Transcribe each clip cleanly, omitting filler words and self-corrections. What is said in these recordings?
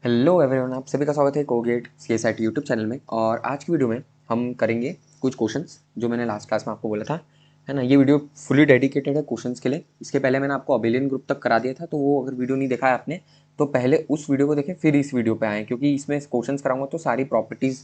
Hello everyone, आप सभी का स्वागत है कोगेट CSIT यूट्यूब चैनल में। और आज की वीडियो में हम करेंगे कुछ क्वेश्चंस जो मैंने लास्ट क्लास में आपको बोला था, है ना। ये वीडियो फुली डेडिकेटेड है क्वेश्चंस के लिए। इसके पहले मैंने आपको अबेलियन ग्रुप तक करा दिया था, तो वो अगर वीडियो नहीं देखा है आपने तो पहले उस वीडियो को देखें फिर इस वीडियो पे आएँ, क्योंकि इसमें क्वेश्चन कराऊंगा तो सारी प्रॉपर्टीज़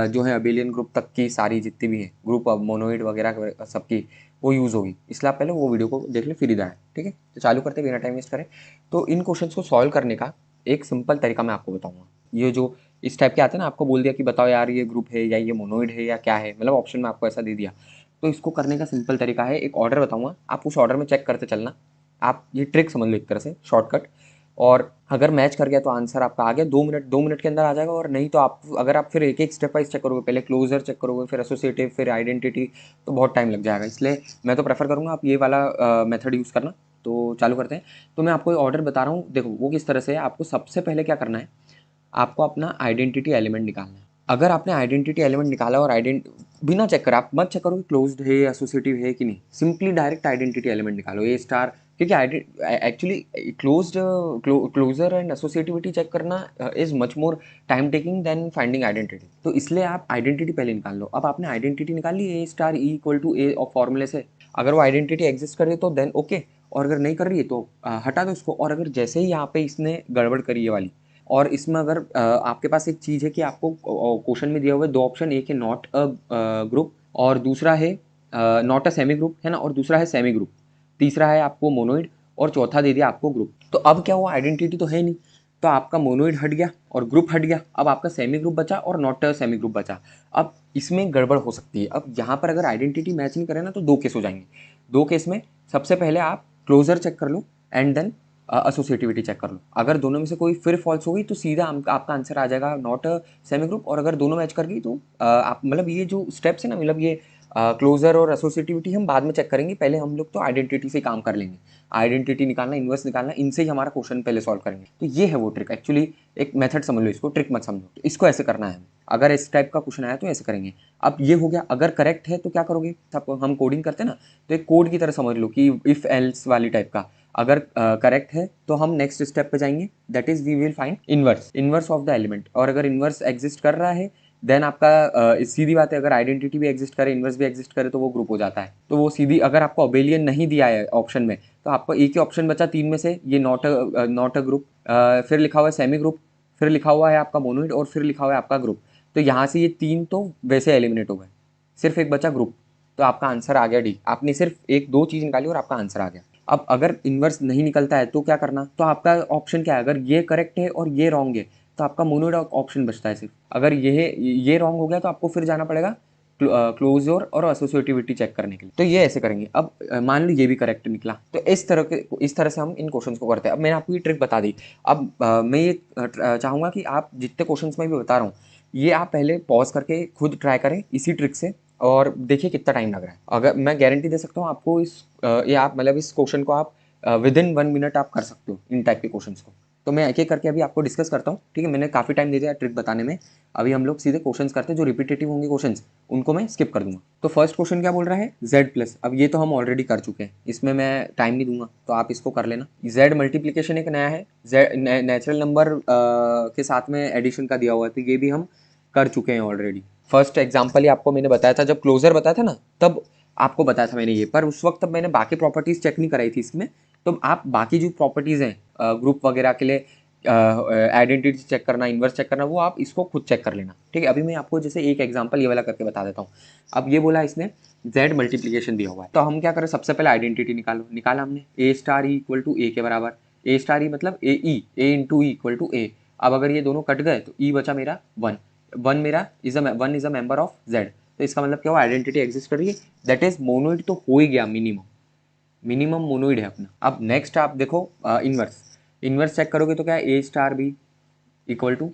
जो है अबेलियन ग्रुप तक की सारी जितनी भी हैं ग्रुप मोनोइड वगैरह सबकी वो यूज़ होगी। इसलिए आप पहले वो वीडियो को देख लें फिर इधर आए, ठीक है। तो चालू करते बिना टाइम वेस्ट करें। तो इन क्वेश्चंस को सॉल्व करने का एक सिंपल तरीका मैं आपको बताऊंगा। ये जो इस टाइप के आते हैं ना, आपको बोल दिया कि बताओ यार ये ग्रुप है या ये मोनोइड है या क्या है, मतलब ऑप्शन में आपको ऐसा दे दिया। तो इसको करने का सिंपल तरीका है, एक ऑर्डर बताऊंगा, आप उस ऑर्डर में चेक करते चलना। आप ये ट्रिक समझ लो एक तरह से शॉर्टकट। और अगर मैच कर गया तो आंसर आपका आ गया, 2 मिनट के अंदर आ जाएगा। और नहीं तो आप अगर आप फिर एक एक स्टेप वाइज चेक करोगे, पहले क्लोजर चेक करोगे फिर एसोसिएटिव फिर आइडेंटिटी, तो बहुत टाइम लग जाएगा। इसलिए मैं तो प्रेफर करूँगा आप ये वाला मेथड यूज़ करना। तो चालू करते हैं। तो मैं आपको ऑर्डर बता रहा हूँ, देखो वो किस तरह से है। आपको सबसे पहले क्या करना है, आपको अपना आइडेंटिटी एलिमेंट निकालना है। अगर आपने आइडेंटिटी एलिमेंट निकाला और बिना चेक कर, आप मत चेक करो कि क्लोज्ड है एसोसिएटिव है कि नहीं, सिंपली डायरेक्ट आइडेंटिटी एलिमेंट निकालो ए स्टार। क्योंकि actually closed closure and associativity check करना is much more time taking than finding identity. तो इसलिए आप आइडेंटिटी पहले निकाल लो। अब आपने आइडेंटिटी निकाल ली ए स्टार ई इक्वल टू ए और फॉर्मूले से। अगर वो आइडेंटिटी एग्जिस्ट कर रही है तो देन ओके, और अगर नहीं कर रही है तो हटा दो इसको। और अगर जैसे ही यहाँ पे इसने गड़बड़ करी है वाली, और इसमें अगर आपके पास एक चीज़ है कि आपको क्वेश्चन में दिया हुआ है दो ऑप्शन, एक है नॉट अ ग्रुप और दूसरा है नॉट अ सेमी ग्रुप, है ना, और दूसरा है सेमी ग्रुप, तीसरा है आपको मोनोइड, और चौथा दे दिया आपको ग्रुप। तो अब क्या हुआ, आइडेंटिटी तो है नहीं, तो आपका मोनोइड हट गया और ग्रुप हट गया। अब आपका सेमी ग्रुप बचा और नॉट अ सेमी ग्रुप बचा। अब इसमें गड़बड़ हो सकती है। अब यहाँ पर अगर आइडेंटिटी मैच नहीं करे ना तो दो केस हो जाएंगे। दो केस में सबसे पहले आप क्लोजर चेक कर लो एंड देन एसोसिएटिविटी चेक कर लो। अगर दोनों में से कोई फिर फॉल्स हो गई तो सीधा आपका आंसर आ जाएगा नॉट सेमी ग्रुप। और अगर दोनों मैच कर गई तो आप मतलब ये जो स्टेप्स है ना, मतलब ये क्लोजर और एसोसिएटिविटी हम बाद में चेक करेंगे, पहले हम लोग तो आइडेंटिटी से काम कर लेंगे। आइडेंटिटी निकालना, इन्वर्स निकालना, इनसे ही हमारा क्वेश्चन पहले सॉल्व करेंगे। तो ये है वो ट्रिक। एक्चुअली एक मेथड समझ लो इसको, ट्रिक मत समझो। तो इसको ऐसे करना है, अगर इस टाइप का क्वेश्चन आया तो ऐसे करेंगे। अब ये हो गया, अगर करेक्ट है तो क्या करोगे, हम कोडिंग करते हैं ना, तो एक कोड की तरह समझ लो कि इफ एल्स वाली टाइप का। अगर करेक्ट है तो हम नेक्स्ट स्टेप पे जाएंगे, that is we will find inverse of the element. और अगर इनवर्स एग्जिस्ट कर रहा है देन आपका सीधी बात है, अगर आइडेंटिटी भी एग्जिस्ट करे इनवर्स भी एग्जिस्ट करे तो वो ग्रुप हो जाता है। तो वो सीधी, अगर आपको अबेलियन नहीं दिया है ऑप्शन में तो आपको एक ही ऑप्शन बचा तीन में से, ये नॉट अ ग्रुप, फिर लिखा हुआ है सेमी ग्रुप, फिर लिखा हुआ है आपका मोनोइड, और फिर लिखा हुआ है आपका ग्रुप। तो यहाँ से ये तीन तो वैसे एलिमिनेट हो गए, सिर्फ एक बचा ग्रुप। तो आपका आंसर आ गया डी। आपने सिर्फ एक दो चीज निकाली और आपका आंसर आ गया। अब अगर इन्वर्स नहीं निकलता है तो क्या करना, तो आपका ऑप्शन क्या है, अगर ये करेक्ट है और ये रॉन्ग है तो आपका मोनोइड ऑप्शन बचता है सिर्फ। अगर ये रॉन्ग हो गया तो आपको फिर जाना पड़ेगा क्लोजर और एसोसिएटिविटी चेक करने के लिए। तो ये ऐसे करेंगे। अब मान लो ये भी करेक्ट निकला, तो इस तरह से हम इन क्वेश्चंस को करते हैं। अब मैंने आपको ये ट्रिक बता दी। अब मैं ये चाहूंगा कि आप जितने क्वेश्चंस मैं भी बता रहा हूँ ये आप पहले पॉज करके खुद ट्राई करें इसी ट्रिक से, और देखिए कितना टाइम लग रहा है। अगर मैं गारंटी दे सकता हूँ आपको ये आप मतलब इस क्वेश्चन को आप विद इन 1 मिनट आप कर सकते हो इन टाइप के क्वेश्चंस को। तो मैं एक एक करके अभी आपको डिस्कस करता हूँ, ठीक है। मैंने काफ़ी टाइम दे दिया ट्रिक बताने में। अभी हम लोग सीधे क्वेश्चंस करते हैं, जो रिपीटेटिव होंगे क्वेश्चंस उनको मैं स्किप कर दूंगा। तो फर्स्ट क्वेश्चन क्या बोल रहा है, जेड प्लस। अब ये तो हम ऑलरेडी कर चुके हैं, इसमें मैं टाइम नहीं दूंगा, तो आप इसको कर लेना। जेड मल्टीप्लीकेशन एक नया है, जेड नेचुरल नंबर के साथ में एडिशन का दिया हुआ है, तो ये भी हम कर चुके हैं ऑलरेडी। फर्स्ट एग्जाम्पल ही आपको मैंने बताया था, जब क्लोजर बताया था ना तब आपको बताया था मैंने ये, पर उस वक्त तब मैंने बाकी प्रॉपर्टीज चेक नहीं कराई थी इसमें। तो आप बाकी जो प्रॉपर्टीज़ हैं ग्रुप वगैरह के लिए, आइडेंटिटी चेक करना, इन्वर्स चेक करना, वो आप इसको खुद चेक कर लेना, ठीक है। अभी मैं आपको जैसे एक एग्जांपल ये वाला करके बता देता हूँ। अब ये बोला इसने जेड मल्टीप्लीकेशन दिया हुआ है, तो हम क्या करें, सबसे पहले आइडेंटिटी निकालो। निकाला हमने ए स्टार ई इक्वल टू ए के बराबर। ए स्टार ई मतलब ए into E equal to A. अब अगर ये दोनों कट गए तो ई बचा मेरा one. One is a member of Z. तो इसका मतलब क्या हुआ, आइडेंटिटी एग्जिस्ट कर रही है, दैट इज मोनोइड तो हो ही गया, मिनिमम मोनोइड है अपना। अब नेक्स्ट आप देखो इनवर्स। इनवर्स चेक करोगे तो क्या है, A star B equal to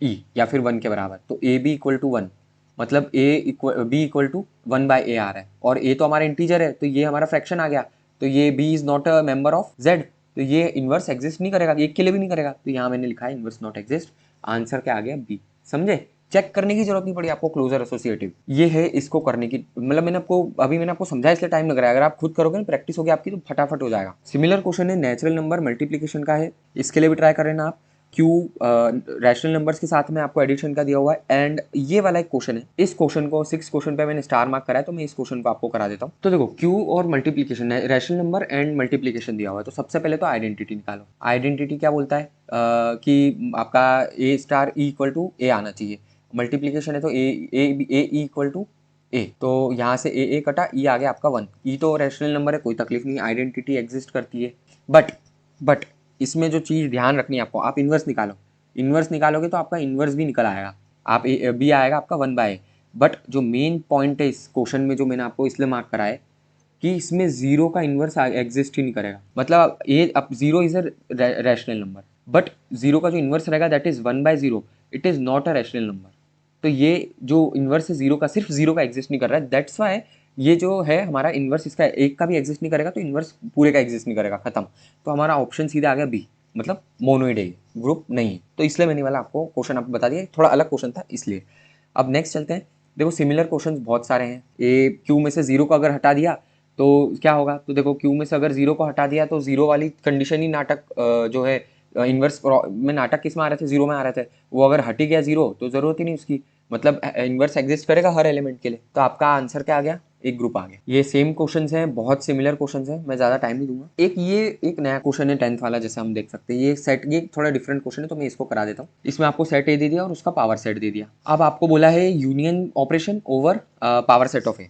E या फिर वन के बराबर। तो A B equal to one, मतलब B equal to one by A आ रहा है, और ए तो हमारा इंटीजर है तो ये हमारा फ्रैक्शन आ गया। तो ये B is not a member of Z, तो ये इनवर्स एग्जिस्ट नहीं करेगा, एक के लिए भी नहीं करेगा। तो यहाँ मैंने लिखा है इनवर्स नॉट एग्जिस्ट। आंसर क्या आ गया, बी। समझे, चेक करने की जरूरत नहीं पड़ी आपको क्लोजर एसोसिएटिव। ये है इसको करने की, मतलब मैंने आपको समझाया इसलिए टाइम लग रहा है। अगर आप खुद करोगे ना, प्रैक्टिस होगी आपकी तो फटाफट हो जाएगा। सिमिलर क्वेश्चन है नेचुरल नंबर मल्टीप्लीकेशन का है, इसके लिए भी ट्राई करें ना आप। क्यू रैशनल नंबर्स के साथ में आपको एडिशन का दिया हुआ है। एंड ये वाला एक क्वेश्चन है, इस क्वेश्चन को 6 क्वेश्चन पे मैंने स्टार मार्क करा है, तो मैं इस क्वेश्चन को आपको करा देता हूँ। तो देखो क्यू और मल्टीप्लीकेशन है, रैशनल नंबर एंड मल्टीप्लीकेशन दिया हुआ है। तो सबसे पहले तो आइडेंटिटी निकालो। आइडेंटिटी क्या बोलता है कि आपका ए स्टार ई इक्वल टू ए आना चाहिए। मल्टीप्लीकेशन है तो ए इक्वल टू ए, तो यहाँ से ए कटा, ई आ गया आपका 1। ई तो रैशनल नंबर है, कोई तकलीफ नहीं, आइडेंटिटी एग्जिस्ट करती है। बट इसमें जो चीज़ ध्यान रखनी है आपको, आप इन्वर्स निकालो। इन्वर्स निकालोगे तो आपका इन्वर्स भी निकल आएगा, आप बी आएगा आपका 1/a। बट जो मेन पॉइंट है इस क्वेश्चन में, जो मैंने आपको इसलिए मार्क करा है कि इसमें जीरो का इन्वर्स एग्जिस्ट ही नहीं करेगा। मतलब ये अब zero is a rational number, but zero का जो इन्वर्स रहेगा that is 1/0, it is not a rational number. तो ये जो इन्वर्स है जीरो का, सिर्फ जीरो का एग्जिस्ट नहीं कर रहा है, दैट्स वाई ये जो है हमारा इन्वर्स, इसका एक का भी एग्जिस्ट नहीं करेगा, तो इन्वर्स पूरे का एग्जिस्ट नहीं करेगा, खत्म। तो हमारा ऑप्शन सीधा आ गया बी, मतलब मोनोइड है, ग्रुप नहीं है। तो इसलिए मैंने वाला आपको क्वेश्चन आपको बता दिया, थोड़ा अलग क्वेश्चन था इसलिए। अब नेक्स्ट चलते हैं। देखो सिमिलर क्वेश्चन बहुत सारे हैं। ए क्यू में से जीरो को अगर हटा दिया तो क्या होगा, तो देखो क्यू में से अगर जीरो को हटा दिया तो जीरो वाली कंडीशन ही नाटक जो है इन्वर्स में नाटक किस में आ रहे थे, जीरो में आ रहे थे, वो अगर हट ही गया जीरो तो जरूरत ही नहीं उसकी, मतलब इन्वर्स एग्जिस्ट करेगा हर एलिमेंट के लिए। तो आपका आंसर क्या आ गया, एक ग्रुप आ गया। ये सेम क्वेश्चंस हैं, बहुत सिमिलर क्वेश्चंस हैं, मैं ज़्यादा टाइम नहीं दूंगा। एक नया क्वेश्चन है 10th वाला, जैसे हम देख सकते हैं। ये सेट, ये थोड़ा डिफरेंट क्वेश्चन है, तो मैं इसको करा देता हूँ। इसमें आपको सेट ए दे दिया और उसका पावर सेट दे दिया। अब आपको बोला है union operation over power set of A.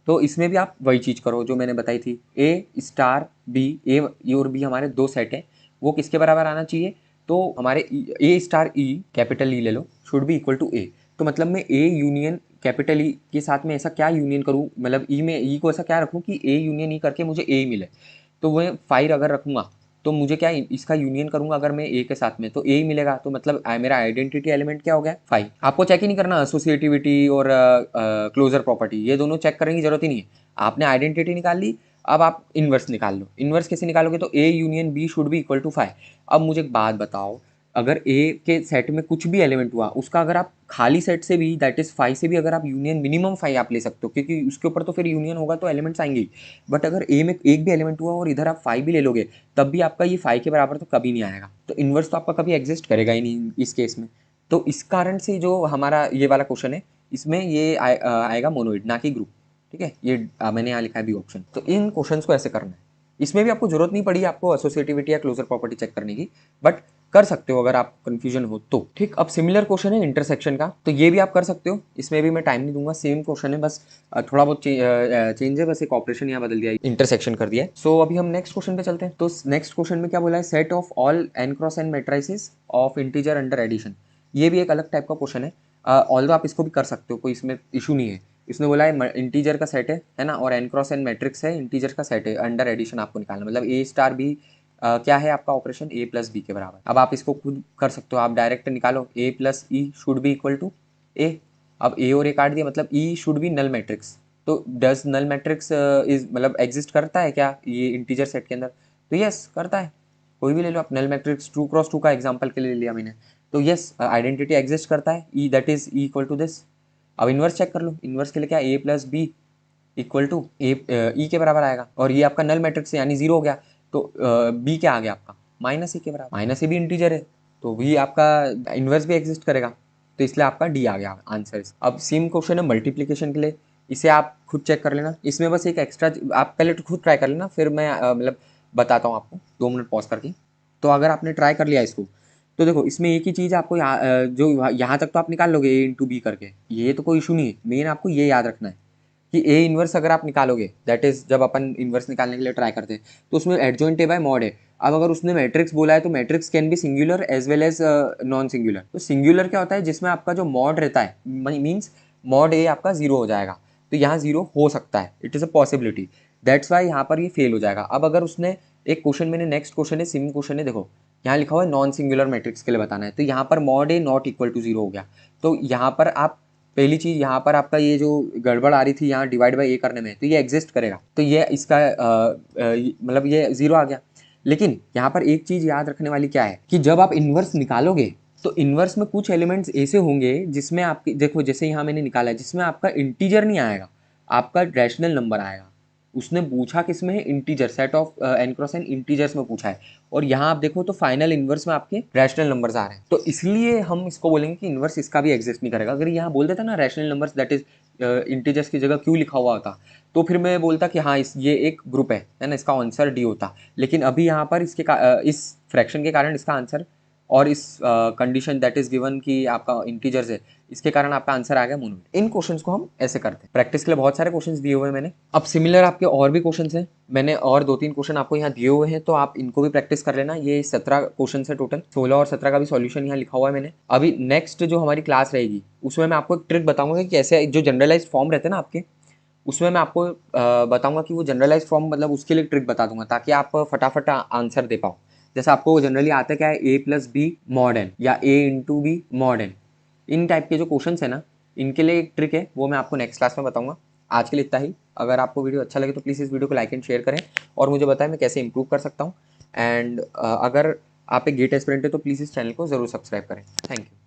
तो इसमें भी आप वही चीज़ करो जो मैंने बताई थी, ए स्टार बी, ए और बी हमारे दो सेट हैं, वो किसके बराबर आना चाहिए, तो हमारे ए स्टार ई, कैपिटल ई ले लो, शुड बी इक्वल टू ए। तो मतलब मैं ए यूनियन कैपिटल ई के साथ में ऐसा क्या यूनियन करूँ, मतलब ई में ई को ऐसा क्या रखूँ कि ए यूनियन ई करके मुझे ए मिले। तो वह 5 अगर रखूँगा तो मुझे क्या, इसका यूनियन करूँगा अगर मैं ए के साथ में, तो ए ही मिलेगा। तो मतलब मेरा आइडेंटिटी एलिमेंट क्या हो गया, 5। आपको चेक ही नहीं करना एसोसिएटिविटी और क्लोजर प्रॉपर्टी, ये दोनों चेक करने की जरूरत ही नहीं है। आपने आइडेंटिटी निकाल ली, अब आप इन्वर्स निकाल लो। इन्वर्स कैसे निकालोगे, तो A union B should be equal to 5। अब मुझे एक बात बताओ, अगर ए के सेट में कुछ भी एलिमेंट हुआ, उसका अगर आप खाली सेट से भी, दैट इज 5 से भी अगर आप यूनियन मिनिमम 5 आप ले सकते हो, क्योंकि उसके ऊपर तो फिर यूनियन होगा तो एलिमेंट्स आएंगे ही। बट अगर ए में एक भी एलिमेंट हुआ और इधर आप 5 भी ले लोगे, तब भी आपका ये 5 के बराबर तो कभी नहीं आएगा। तो इन्वर्स तो आपका कभी एग्जिस्ट करेगा ही नहीं इस केस में। तो इस कारण से जो हमारा ये वाला क्वेश्चन है, इसमें ये आएगा मोनोइड, ना कि ग्रुप। ठीक है, ये मैंने यहाँ लिखा है बी ऑप्शन। तो इन क्वेश्चंस को ऐसे करना है। इसमें भी आपको जरूरत नहीं पड़ी आपको एसोसिएटिविटी या क्लोजर प्रॉपर्टी चेक करने की, बट कर सकते हो अगर आप कंफ्यूजन हो तो। ठीक, अब सिमिलर क्वेश्चन है इंटरसेक्शन का, तो ये भी आप कर सकते हो, इसमें भी मैं टाइम नहीं दूंगा। सेम क्वेश्चन है, बस थोड़ा बहुत चेंज है, बस एक ऑपरेशन यहाँ बदल दिया, इंटरसेक्शन कर दिया है। सो अभी हम नेक्स्ट क्वेश्चन पे चलते हैं। तो नेक्स्ट क्वेश्चन में क्या बोला है, set of all n cross n matrices of integer under addition. ये भी एक अलग टाइप का क्वेश्चन है, ऑल्दो आप इसको भी कर सकते हो, कोई इसमें इशू नहीं है। इसने बोला है इंटीजर का सेट है ना, और n क्रॉस n मैट्रिक्स है, इंटीजर का सेट है, अंडर एडिशन आपको निकालना, मतलब ए स्टार बी क्या है आपका ऑपरेशन, ए प्लस बी के बराबर। अब आप इसको खुद कर सकते हो, आप डायरेक्ट निकालो, A plus E should be equal to A. अब ए और ए काट दिया, मतलब E should be null matrix. तो डज नल मैट्रिक्स इज मतलब एग्जिस्ट करता है क्या ये इंटीजर सेट के अंदर, तो यस करता है। कोई भी ले लो आप, नल मैट्रिक्स 2x2 का एग्जाम्पल के लिए लिया मैंने, तो यस आइडेंटिटी एग्जिस्ट करता है, E that is E equal to this. अब इन्वर्स चेक कर लो, इन्वर्स के लिए क्या, A plus B equal to A E के बराबर आएगा, और ये आपका नल मैट्रिक्स है यानी जीरो हो गया, तो बी क्या आ गया आपका, माइनस ए के बराबर। माइनस ए भी इंटीजर है, तो भी आपका इन्वर्स भी एग्जिस्ट करेगा, तो इसलिए आपका डी आ गया आंसर। अब सेम क्वेश्चन है मल्टीप्लीकेशन के लिए, इसे आप खुद चेक कर लेना। इसमें बस एक एक्स्ट्रा, आप पहले तो खुद ट्राई कर लेना, फिर मैं मतलब बताता हूँ आपको 2 मिनट पॉज करके। तो अगर आपने ट्राई कर लिया इसको, तो देखो इसमें एक ही चीज़ आपको जो यहाँ तक तो आप निकाल लोगे ए इंटू बी करके, ये तो कोई इशू नहीं है। मेन आपको ये याद रखना है कि ए इन्वर्स अगर आप निकालोगे, दैट इज जब अपन इन्वर्स निकालने के लिए ट्राई करते हैं, तो उसमें एडजॉइंट ए बाय मॉड है। अब अगर उसने मैट्रिक्स बोला है, तो matrix can be singular as well as non singular. तो सिंगुलर क्या होता है, जिसमें आपका जो मॉड रहता है, मीन्स मॉड ए आपका जीरो हो जाएगा, तो यहाँ जीरो हो सकता है, it is a possibility, that's why यहाँ पर ये फेल हो जाएगा। अब अगर उसने एक क्वेश्चन, मैंने नेक्स्ट क्वेश्चन है, सिम क्वेश्चन है, देखो यहाँ लिखा हुआ है नॉन सिंगुलर मैट्रिक्स के लिए बताना है, तो यहाँ पर mod A not equal to zero हो गया। तो यहाँ पर आप पहली चीज़, यहाँ पर आपका ये जो गड़बड़ आ रही थी यहाँ डिवाइड बाई ए करने में, तो ये एग्जिस्ट करेगा, तो ये इसका मतलब ये जीरो आ गया। लेकिन यहाँ पर एक चीज़ याद रखने वाली क्या है कि जब आप इन्वर्स निकालोगे, तो इन्वर्स में कुछ एलिमेंट्स ऐसे होंगे जिसमें आपकी, देखो जैसे यहाँ मैंने निकाला है, जिसमें आपका इंटीजर नहीं आएगा, आपका रैशनल नंबर आएगा। उसने पूछा किस में है, integer, set of n cross n integers में पूछा है। और यहाँ आप देखो तो फाइनल इनवर्स में आपके रैशनल नंबर्स आ रहे हैं, तो इसलिए हम इसको बोलेंगे कि इनवर्स इसका भी एग्जिस्ट नहीं करेगा। अगर यहाँ बोल देता ना rational numbers that is integers की जगह क्यों लिखा हुआ होता, तो फिर मैं बोलता कि हाँ ये एक ग्रुप है ना, इसका आंसर डी होता। लेकिन अभी यहाँ पर इस फ्रैक्शन के कारण इसका आंसर, और इस कंडीशन दैट इज गिवन कि आपका इंटीजर्स है, इसके कारण आपका आंसर आ गया मोनोइड। इन क्वेश्चंस को हम ऐसे करते हैं। प्रैक्टिस के लिए बहुत सारे क्वेश्चंस दिए हुए हैं मैंने। अब सिमिलर आपके और भी क्वेश्चंस हैं, मैंने और 2-3 क्वेश्चन आपको यहाँ दिए हुए हैं, तो आप इनको भी प्रैक्टिस कर लेना। ये 17 क्वेश्चन है टोटल, 16 और 17 का भी सॉल्यूशन यहाँ लिखा हुआ है मैंने। अभी नेक्स्ट जो हमारी क्लास रहेगी उसमें मैं आपको एक ट्रिक बताऊंगा कि कैसे जो जनरलाइज फॉर्म रहते हैं ना आपके, उसमें मैं आपको बताऊंगा कि वो जनरलाइज फॉर्म मतलब उसके लिए ट्रिक बता दूंगा, ताकि आप फटाफट आंसर दे पाओ। जैसे आपको जनरली आता क्या है, a+b mod n या a×b mod n, इन टाइप के जो क्वेश्चन है ना, इनके लिए एक ट्रिक है, वो मैं आपको नेक्स्ट क्लास में बताऊंगा। आज के लिए इतना ही। अगर आपको वीडियो अच्छा लगे तो प्लीज़ इस वीडियो को लाइक एंड शेयर करें, और मुझे बताएं मैं कैसे इंप्रूव कर सकता हूँ। एंड अगर आप एक गेट एस्पिरेंट है तो प्लीज़ इस चैनल को ज़रूर सब्सक्राइब करें। Thank you.